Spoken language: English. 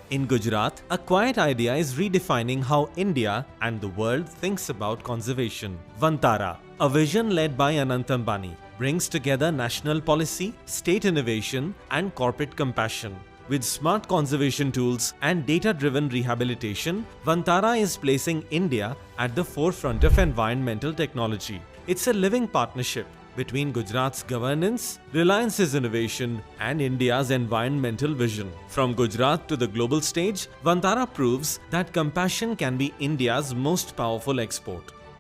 In Gujarat, a quiet idea is redefining how India and the world thinks about conservation. Vantara, a vision led by Anant Ambani, brings together national policy, state innovation, and corporate compassion. With smart conservation tools and data-driven rehabilitation, Vantara is placing India at the forefront of environmental technology. It's a living partnership between Gujarat's governance, Reliance's innovation, and India's environmental vision. From Gujarat to the global stage, Vantara proves that compassion can be India's most powerful export.